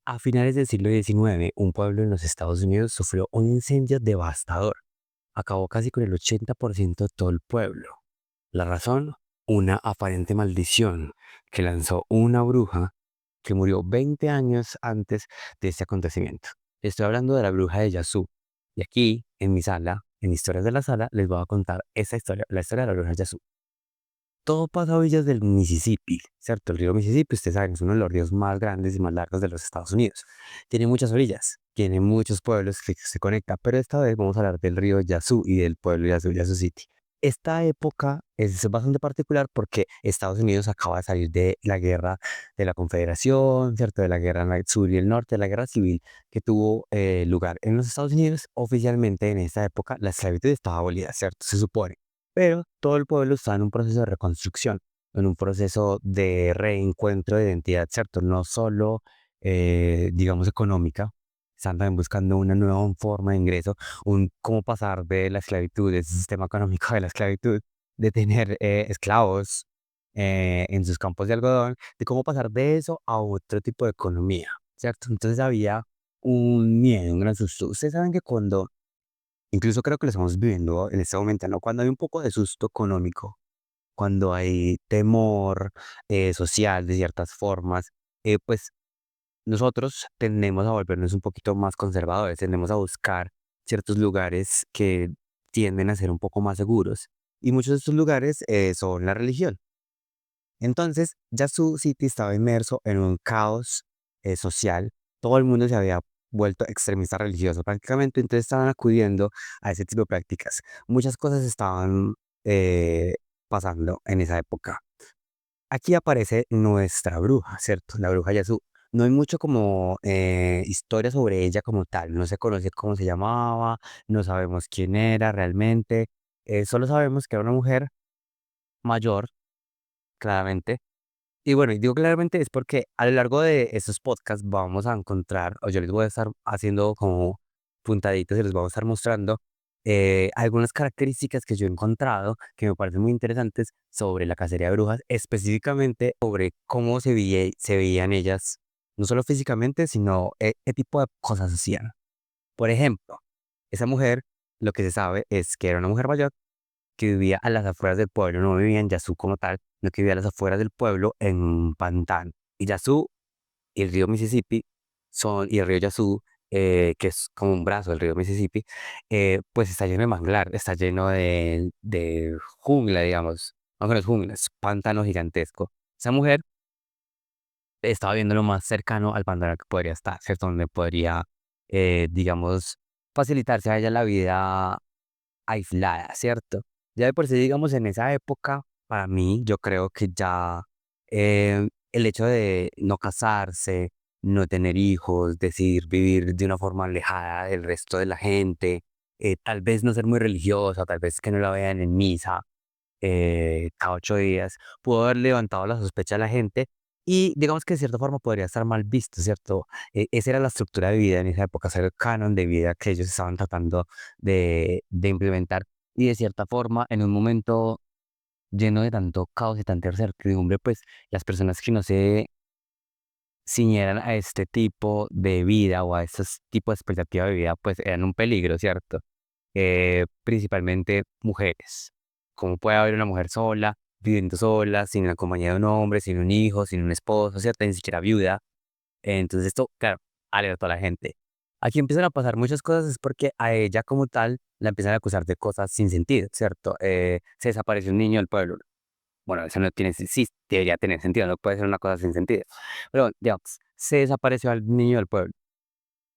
A finales del siglo XIX, un pueblo en los Estados Unidos sufrió un incendio devastador. Acabó casi con el 80% de todo el pueblo. La razón, una aparente maldición que lanzó una bruja que murió 20 años antes de este acontecimiento. Estoy hablando de la bruja de Yazoo. Y aquí, en mi sala, en Historias de la Sala, les voy a contar esa historia, la historia de la bruja de Yazoo. Todo pasa a orillas del Mississippi, ¿cierto? El río Mississippi, ustedes saben, es uno de los ríos más grandes y más largos de los Estados Unidos. Tiene muchas orillas, tiene muchos pueblos que se conectan, pero esta vez vamos a hablar del río Yazoo y del pueblo Yazoo, Yazoo City. Esta época es bastante particular porque Estados Unidos acaba de salir de la guerra de la Confederación, ¿cierto? De la guerra en el sur y el norte, de la guerra civil que tuvo lugar en los Estados Unidos. Oficialmente en esta época la esclavitud estaba abolida, ¿cierto? Se supone, pero todo el pueblo está en un proceso de reconstrucción, en un proceso de reencuentro de identidad, ¿cierto? No solo, digamos, económica, están también buscando una nueva forma de ingreso, un cómo pasar de la esclavitud, de ese sistema económico de la esclavitud, de tener esclavos en sus campos de algodón, de cómo pasar de eso a otro tipo de economía, ¿cierto? Entonces había un miedo, un gran susto. Ustedes saben que cuando incluso creo que lo estamos viviendo en este momento, ¿no? Cuando hay un poco de susto económico, cuando hay temor social de ciertas formas, pues nosotros tendemos a volvernos un poquito más conservadores, tendemos a buscar ciertos lugares que tienden a ser un poco más seguros. Y muchos de estos lugares son la religión. Entonces, ya su City estaba inmerso en un caos social. Todo el mundo se había vuelto extremista religioso prácticamente, entonces estaban acudiendo a ese tipo de prácticas. Muchas cosas estaban eh, pasando en esa época. Aquí aparece nuestra bruja, ¿cierto? La bruja Yasu. No hay mucho como historia sobre ella como tal. No se conoce cómo se llamaba, no sabemos quién era realmente. Solo sabemos que era una mujer mayor, claramente. Y bueno, y digo claramente es porque a lo largo de estos podcasts vamos a encontrar, o yo les voy a estar haciendo como puntaditos y les voy a estar mostrando algunas características que yo he encontrado que me parecen muy interesantes sobre la cacería de brujas, específicamente sobre cómo se veían ellas, no solo físicamente, sino qué tipo de cosas hacían. Por ejemplo, esa mujer, lo que se sabe es que era una mujer mayor que vivía a las afueras del pueblo, no vivía en Yazoo como tal, no que vivía a las afueras del pueblo en un pantano. Y Yazoo y el río Mississippi y el río Yazoo, que es como un brazo del río Mississippi, pues está lleno de manglar, está lleno de jungla, digamos, aunque no es jungla, es pantano gigantesco. Esa mujer estaba viendo lo más cercano al pantano que podría estar, ¿cierto? Donde podría, digamos, facilitarse a ella la vida aislada, ¿cierto? Ya de por sí, digamos, en esa época, para mí, yo creo que ya el hecho de no casarse, no tener hijos, decidir vivir de una forma alejada del resto de la gente, tal vez no ser muy religiosa, tal vez que no la vean en misa cada 8 días, pudo haber levantado la sospecha a la gente y digamos que de cierta forma podría estar mal visto, ¿cierto? Esa era la estructura de vida en esa época, ese era el canon de vida que ellos estaban tratando de implementar y de cierta forma en un momento lleno de tanto caos y tanta incertidumbre, pues las personas que no se ciñeran a este tipo de vida o a estos tipos de expectativa de vida, pues eran un peligro, ¿cierto? Principalmente mujeres. ¿Cómo puede haber una mujer sola, viviendo sola, sin la compañía de un hombre, sin un hijo, sin un esposo, ¿cierto? Ni siquiera viuda. Entonces esto, claro, alertó a la gente. Aquí empiezan a pasar muchas cosas es porque a ella como tal la empiezan a acusar de cosas sin sentido, ¿cierto? Se desapareció un niño del pueblo. Bueno, eso no tiene, sí, debería tener sentido, no puede ser una cosa sin sentido. Pero, digamos, se desapareció al niño del pueblo.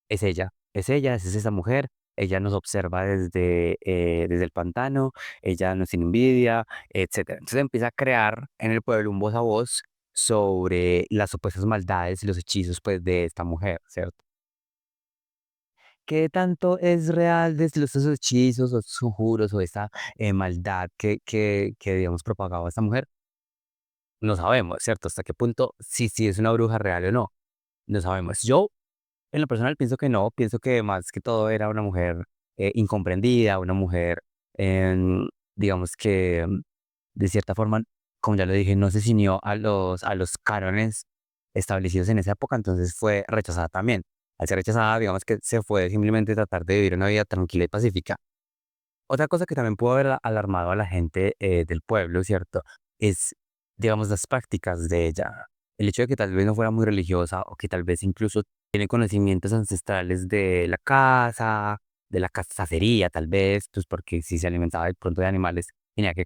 Es ella, es esa mujer, ella nos observa desde el pantano, ella nos tiene envidia, etcétera. Entonces empieza a crear en el pueblo un voz a voz sobre las supuestas maldades y los hechizos, pues, de esta mujer, ¿cierto? ¿Qué tanto es real de esos hechizos o esos conjuros o esta maldad que digamos, propagaba esta mujer? No sabemos, ¿cierto? Hasta qué punto, si es una bruja real o no, no sabemos. Yo en lo personal pienso que no, pienso que más que todo era una mujer incomprendida, una mujer, em, digamos que de cierta forma, como ya lo dije, no se ciñó a los cánones establecidos en esa época, entonces fue rechazada también. Al ser rechazada, digamos que se fue simplemente tratar de vivir una vida tranquila y pacífica. Otra cosa que también pudo haber alarmado a la gente del pueblo, ¿cierto? Es, digamos, las prácticas de ella. El hecho de que tal vez no fuera muy religiosa o que tal vez incluso tiene conocimientos ancestrales de la cacería, tal vez, pues porque si se alimentaba de pronto de animales, tenía que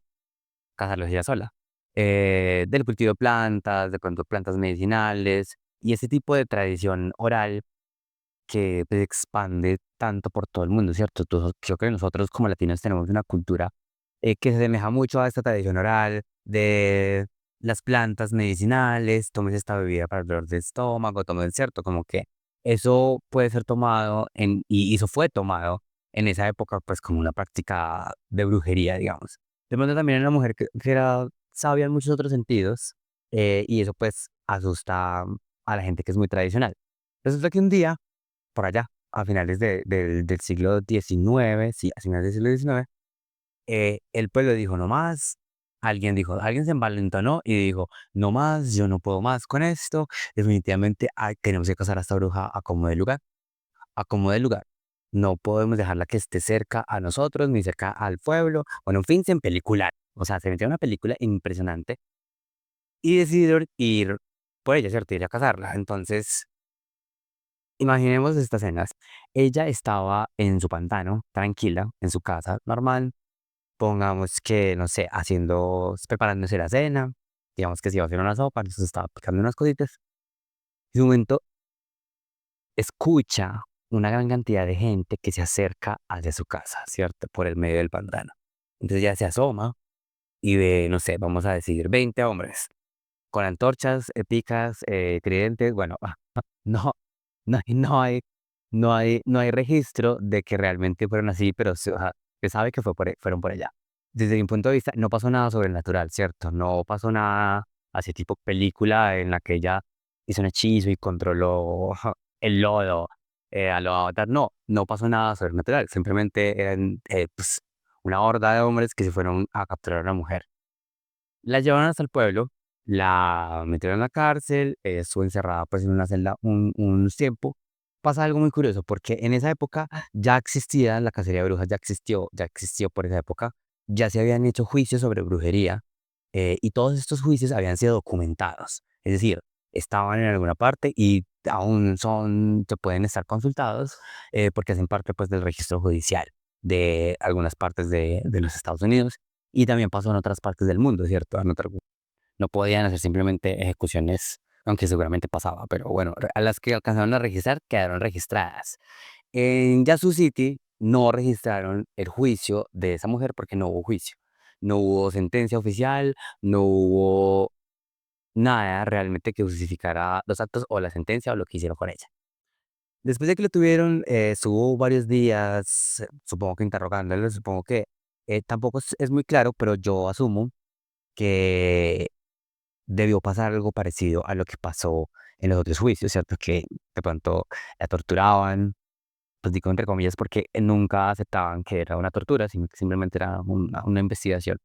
cazarlos ella sola. Del cultivo de plantas, de pronto plantas medicinales y ese tipo de tradición oral que se expande tanto por todo el mundo, ¿cierto? Creo que nosotros como latinos tenemos una cultura que se asemeja mucho a esta tradición oral de las plantas medicinales, tomes esta bebida para el dolor de estómago, tomes, ¿cierto? Como que eso puede ser tomado y eso fue tomado en esa época pues como una práctica de brujería, digamos. De pronto también era una mujer que era sabia en muchos otros sentidos y eso pues asusta a la gente que es muy tradicional. Resulta que un día por allá, a finales del siglo XIX, sí, a finales del siglo XIX, el pueblo dijo no más, alguien se envalentonó y dijo, no más, yo no puedo más con esto, definitivamente tenemos que casar a esta bruja a como de lugar, a como de lugar. No podemos dejarla que esté cerca a nosotros, ni cerca al pueblo. Bueno, en fin, se película. O sea, se metió en una película impresionante y decidieron ir por ella, ¿cierto? Ir a casarla. Entonces, imaginemos estas escenas. Ella estaba en su pantano, tranquila, en su casa, normal. Pongamos que, no sé, preparándose la cena. Digamos que se iba a hacer una sopa, entonces estaba picando unas cositas. Y de un momento escucha una gran cantidad de gente que se acerca hacia su casa, ¿cierto? Por el medio del pantano. Entonces ella se asoma y ve, no sé, vamos a decir, 20 hombres con antorchas, picas, tridentes. Bueno, no, no hay registro de que realmente fueron así, pero o sea, se sabe que fueron por allá. Desde mi punto de vista, no pasó nada sobrenatural, ¿cierto? No pasó nada así tipo película en la que ella hizo un hechizo y controló el lodo a lo Avatar. No, no pasó nada sobrenatural. Simplemente eran pues, una horda de hombres que se fueron a capturar a una mujer. La llevaron hasta el pueblo, la metieron en la cárcel, estuvo encerrada pues en una celda un tiempo. Pasa algo muy curioso porque en esa época ya existía la cacería de brujas, ya existió por esa época, ya se habían hecho juicios sobre brujería y todos estos juicios habían sido documentados, es decir, estaban en alguna parte y aún se pueden estar consultados porque hacen parte pues del registro judicial de algunas partes de los Estados Unidos y también pasó en otras partes del mundo, ¿cierto? No podían hacer simplemente ejecuciones, aunque seguramente pasaba, pero bueno, a las que alcanzaron a registrar quedaron registradas. En Yazoo City no registraron el juicio de esa mujer porque no hubo juicio. No hubo sentencia oficial, no hubo nada realmente que justificara los actos o la sentencia o lo que hicieron con ella. Después de que lo tuvieron, estuvo varios días, supongo que interrogándolo, supongo que tampoco es muy claro, pero yo asumo que debió pasar algo parecido a lo que pasó en los otros juicios, ¿cierto? Que de pronto la torturaban, pues digo entre comillas, porque nunca aceptaban que era una tortura, sino que simplemente era una investigación.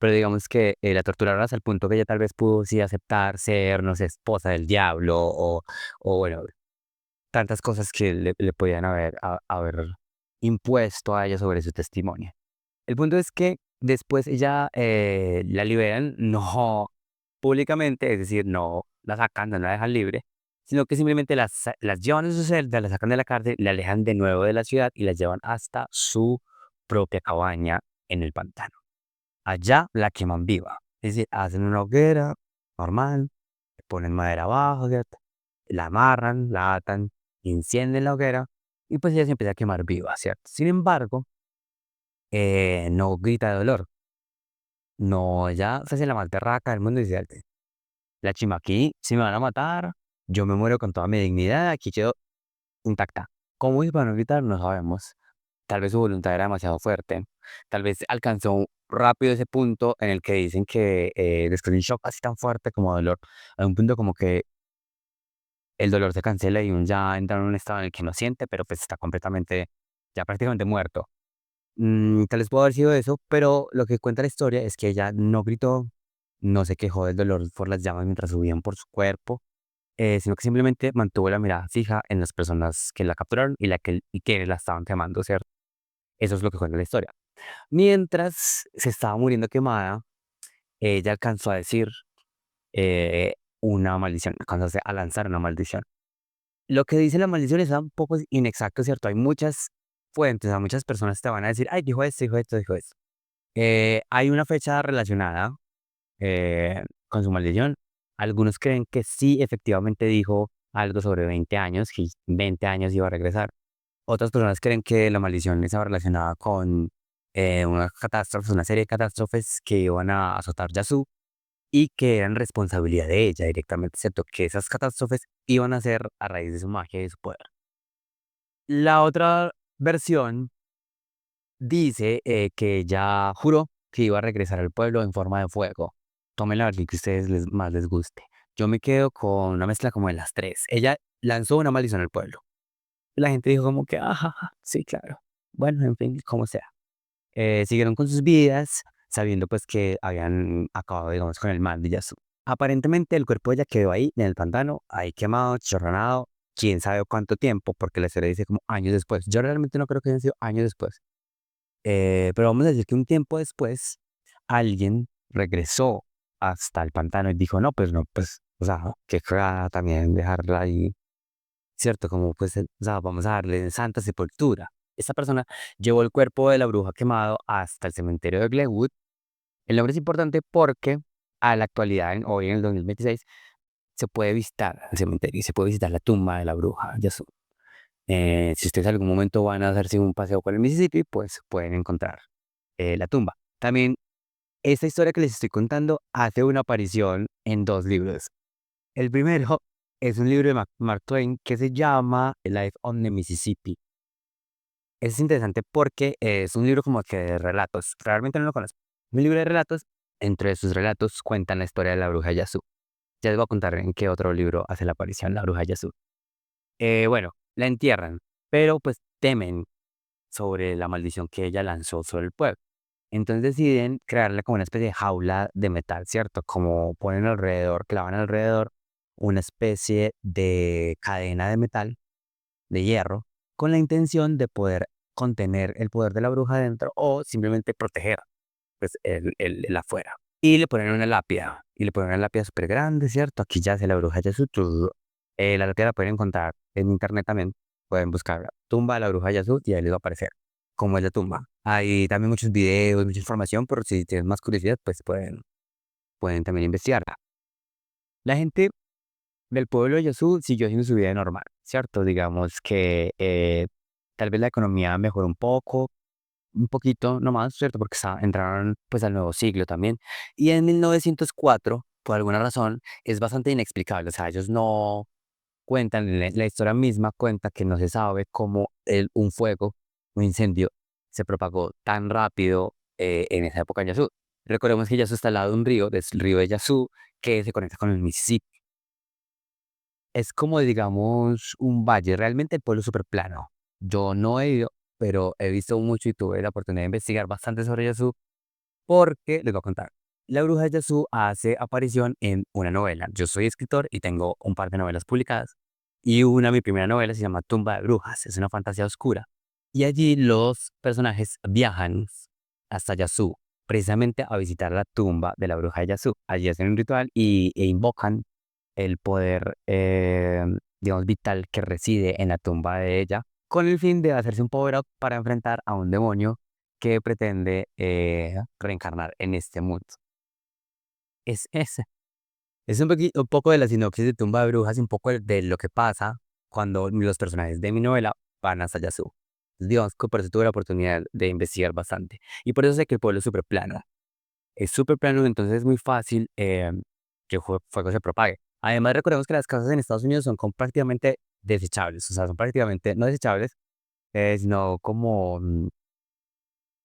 Pero digamos que la torturaron hasta el punto que ella tal vez pudo sí aceptar ser, no sé, esposa del diablo o bueno, tantas cosas que le podían haber impuesto a ella sobre su testimonio. El punto es que después ella la liberan, no públicamente, es decir, no la sacan, no la dejan libre, sino que simplemente las llevan a su celda, la sacan de la cárcel, la alejan de nuevo de la ciudad y las llevan hasta su propia cabaña en el pantano. Allá la queman viva, es decir, hacen una hoguera normal, le ponen madera abajo, ¿cierto? La amarran, la atan, encienden la hoguera y pues ella se empieza a quemar viva, ¿cierto? Sin embargo, no grita de dolor. No, ella se hace la más berraca del mundo y dice, la chimba aquí, si me van a matar, yo me muero con toda mi dignidad, aquí quedo intacta. ¿Cómo hizo para no gritar? No sabemos. Tal vez su voluntad era demasiado fuerte. Tal vez alcanzó rápido ese punto en el que dicen que después de un shock así tan fuerte como dolor, hay un punto como que el dolor se cancela y uno ya entra en un estado en el que no siente, pero pues está completamente, ya prácticamente muerto. Tal vez pudo haber sido eso, pero lo que cuenta la historia es que ella no gritó, no se quejó del dolor por las llamas mientras subían por su cuerpo. sino que simplemente mantuvo la mirada fija en las personas que la capturaron y que la estaban quemando, ¿cierto? Eso es lo que cuenta la historia. Mientras se estaba muriendo quemada, ella alcanzó a decir una maldición, alcanzó a lanzar una maldición. Lo que dice la maldición es un poco inexacto, ¿cierto? Hay muchas fuentes, a muchas personas te van a decir, ay, dijo esto, dijo esto, dijo esto. Hay una fecha relacionada con su maldición. Algunos creen que sí, efectivamente dijo algo sobre 20 años, que 20 años iba a regresar. Otras personas creen que la maldición estaba relacionada con una catástrofe, una serie de catástrofes que iban a azotar Yasu y que eran responsabilidad de ella directamente, ¿cierto? Que esas catástrofes iban a ser a raíz de su magia y de su poder. La otra versión dice que ella juró que iba a regresar al pueblo en forma de fuego. Tomen la versión que a ustedes más les guste. Yo me quedo con una mezcla como de las tres. Ella lanzó una maldición al pueblo. La gente dijo como que, ajá, sí, claro. Bueno, en fin, como sea. Siguieron con sus vidas, sabiendo pues que habían acabado, digamos, con el mal de Yasu. Aparentemente el cuerpo de ella quedó ahí, en el pantano, ahí quemado, chorronado, quién sabe cuánto tiempo, porque la historia dice como años después. Yo realmente no creo que hayan sido años después. Pero vamos a decir que un tiempo después, alguien regresó hasta el pantano y dijo, no, pues no, pues, o sea, que cagada también dejarla ahí, ¿cierto? Como pues, o sea, vamos a darle santa sepultura. Esta persona llevó el cuerpo de la bruja quemado hasta el cementerio de Glenwood. El nombre es importante porque a la actualidad, hoy en el 2026, se puede visitar el cementerio y se puede visitar la tumba de la bruja Yasu. Si ustedes en algún momento van a hacerse un paseo por el Mississippi, pues pueden encontrar la tumba. También esta historia que les estoy contando hace una aparición en dos libros. El primero es un libro de Mark Twain que se llama Life on the Mississippi. Es interesante porque es un libro como que de relatos. Realmente no lo conozco. Un libro de relatos. Entre sus relatos cuentan la historia de la bruja Yasu. Ya les voy a contar en qué otro libro hace la aparición la bruja Yasu. Bueno, la entierran, pero pues temen sobre la maldición que ella lanzó sobre el pueblo. Entonces deciden crearle como una especie de jaula de metal, ¿cierto? Como ponen alrededor, clavan alrededor una especie de cadena de metal, de hierro, con la intención de poder contener el poder de la bruja dentro o simplemente proteger pues el afuera. Y le ponen una lápida, y le ponen una lápida súper grande, ¿cierto? Aquí ya yace la bruja Yasu. La lápida la pueden encontrar en internet también. Pueden buscar tumba de la bruja Yasu y ahí les va a aparecer cómo es la tumba. Hay también muchos videos, mucha información, pero si tienen más curiosidad, pues pueden también investigarla. La gente del pueblo de Yasu siguió haciendo su vida normal, ¿cierto? Digamos que tal vez la economía mejoró un poquito nomás, ¿cierto? Porque entraron pues al nuevo siglo también. Y en 1904, por alguna razón, es bastante inexplicable. O sea, ellos no cuentan, la historia misma cuenta que no se sabe cómo un fuego, un incendio, se propagó tan rápido en esa época en Yasu. Recordemos que Yasu está al lado de un río, es el río de Yasu, que se conecta con el Mississippi. Es como, digamos, un valle, realmente el pueblo es súper plano. Yo no he ido, pero he visto mucho y tuve la oportunidad de investigar bastante sobre Yasu porque les voy a contar. La bruja de Yasu hace aparición en una novela. Yo soy escritor y tengo un par de novelas publicadas. Y mi primera novela se llama Tumba de Brujas. Es una fantasía oscura. Y allí los personajes viajan hasta Yasu, precisamente a visitar la tumba de la bruja de Yasu. Allí hacen un ritual e invocan el poder, digamos, vital que reside en la tumba de ella, con el fin de hacerse un power-up para enfrentar a un demonio que pretende reencarnar en este mundo. Es ese. Es un poco de la sinopsis de Tumba de Brujas y un poco de lo que pasa cuando los personajes de mi novela van hasta Yasu. Digamos que por eso tuve la oportunidad de investigar bastante. Y por eso sé que el pueblo es súper plano. Es súper plano, entonces es muy fácil que el fuego se propague. Además, recordemos que las casas en Estados Unidos son prácticamente desechables, o sea, son prácticamente no desechables, sino como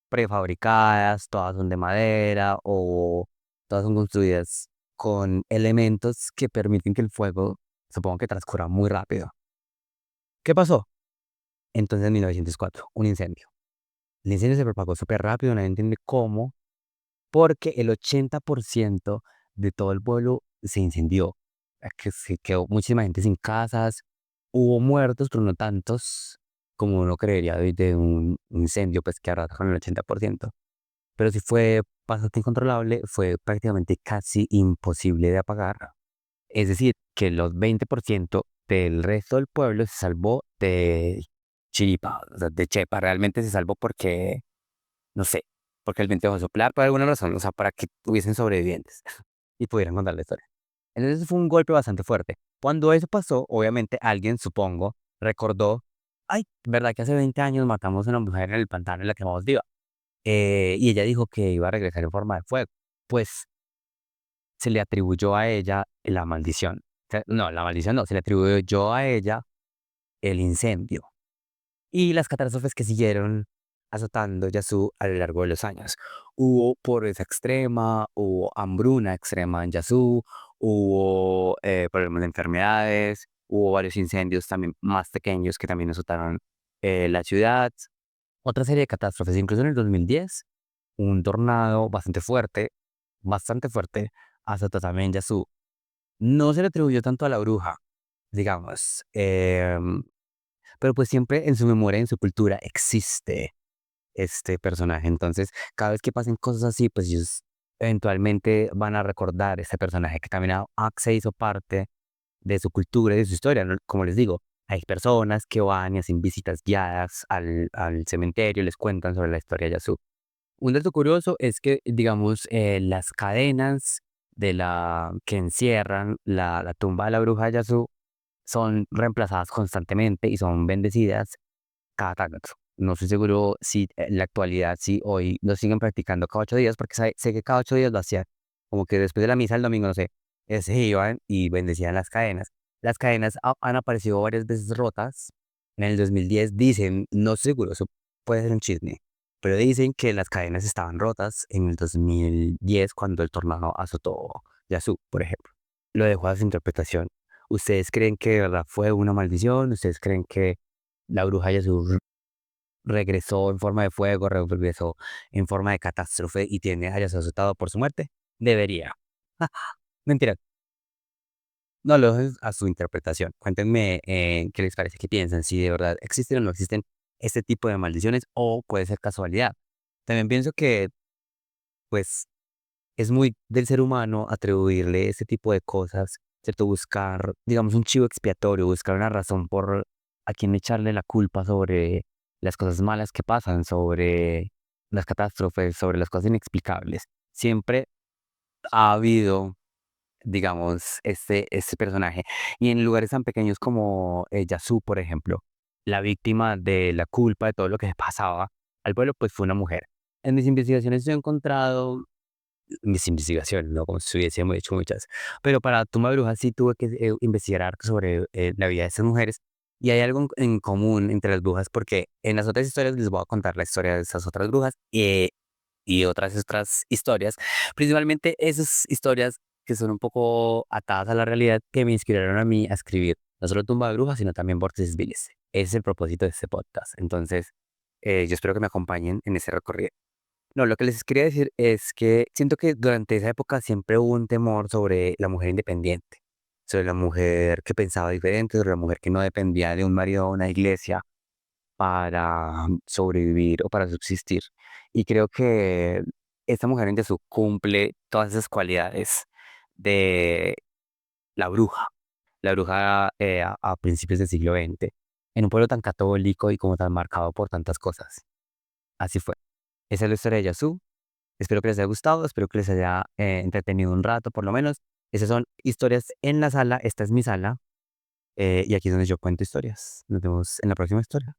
prefabricadas, todas son de madera o todas son construidas con elementos que permiten que el fuego, supongo que transcurra muy rápido. ¿Qué pasó? Entonces, en 1904, un incendio. El incendio se propagó súper rápido, nadie entiende cómo, porque el 80% de todo el pueblo se incendió. que se quedó muchísima gente sin casas, hubo muertos, pero no tantos como uno creería de un incendio, pues que arrasa con el 80%, pero sí fue bastante incontrolable, fue prácticamente casi imposible de apagar. Es decir, que los 20% del resto del pueblo se salvó de chiripa, o sea, de chepa. Realmente se salvó porque, no sé, porque el viento dejó de soplar por alguna razón, o sea, para que hubiesen sobrevivientes y pudieran contar la historia. Entonces fue un golpe bastante fuerte. Cuando eso pasó, obviamente alguien, supongo, recordó, ay, ¿verdad que hace 20 años matamos a una mujer en el pantano y la quemamos viva? Y ella dijo que iba a regresar en forma de fuego. Pues se le atribuyó a ella la maldición. No, la maldición no, se le atribuyó a ella el incendio y las catástrofes que siguieron azotando Yasú a lo largo de los años. Hubo pobreza extrema, hubo hambruna extrema en Yasú, hubo problemas de enfermedades, hubo varios incendios también más pequeños que también azotaron la ciudad. Otra serie de catástrofes, incluso en el 2010, un tornado bastante fuerte, azotó también Yasú. No se le atribuyó tanto a la bruja, digamos, pero pues siempre en su memoria, en su cultura existe este personaje. Entonces, cada vez que pasen cosas así, pues ellos eventualmente van a recordar este personaje que también se hizo parte de su cultura y de su historia, ¿no? Como les digo, hay personas que van y hacen visitas guiadas al cementerio, les cuentan sobre la historia de Yasuo. Un dato curioso es que, digamos, las cadenas que encierran la tumba de la bruja de Yasuo son reemplazadas constantemente y son bendecidas cada tanto. No estoy seguro si en la actualidad, si hoy lo siguen practicando cada 8 días, porque sé que cada 8 días lo hacían. Como que después de la misa el domingo, no sé, se iban y bendecían las cadenas. Las cadenas han aparecido varias veces rotas. En el 2010 dicen, no estoy seguro, eso puede ser un chisme, pero dicen que las cadenas estaban rotas en el 2010 cuando el tornado azotó Yasu, por ejemplo. Lo dejo a su interpretación. ¿Ustedes creen que de verdad fue una maldición? ¿Ustedes creen que la bruja Yasu regresó en forma de fuego, regresó en forma de catástrofe y tiene hayas asustado por su muerte? Debería. Mentira, no lo dejes a su interpretación. Cuéntenme qué les parece, qué piensan, si de verdad existen o no existen este tipo de maldiciones o puede ser casualidad. También pienso que, pues, es muy del ser humano atribuirle este tipo de cosas, ¿cierto? Buscar, digamos, un chivo expiatorio, buscar una razón por a quién echarle la culpa sobre las cosas malas que pasan, sobre las catástrofes, sobre las cosas inexplicables. Siempre ha habido, digamos, este personaje. Y en lugares tan pequeños como Yasu, por ejemplo, la víctima de la culpa de todo lo que se pasaba al pueblo, pues fue una mujer. En mis investigaciones yo he encontrado mis investigaciones, ¿no? Como si hubiésemos hecho muchas. Pero para Tumba de Brujas sí tuve que investigar harto sobre la vida de estas mujeres. Y hay algo en común entre las brujas, porque en las otras historias les voy a contar la historia de esas otras brujas y otras historias. Principalmente esas historias que son un poco atadas a la realidad que me inspiraron a mí a escribir no solo Tumba de Brujas, sino también Vórtices Viles. Ese es el propósito de este podcast. Entonces, yo espero que me acompañen en ese recorrido. No, lo que les quería decir es que siento que durante esa época siempre hubo un temor sobre la mujer independiente, sobre la mujer que pensaba diferente, sobre la mujer que no dependía de un marido o una iglesia para sobrevivir o para subsistir. Y creo que esta mujer en Jesús cumple todas esas cualidades de la bruja a principios del siglo XX, en un pueblo tan católico y como tan marcado por tantas cosas. Así fue. Esa es la historia de Yasú. Espero que les haya gustado, espero que les haya entretenido un rato por lo menos. Esas son historias en la sala, esta es mi sala, y aquí es donde yo cuento historias. Nos vemos en la próxima historia.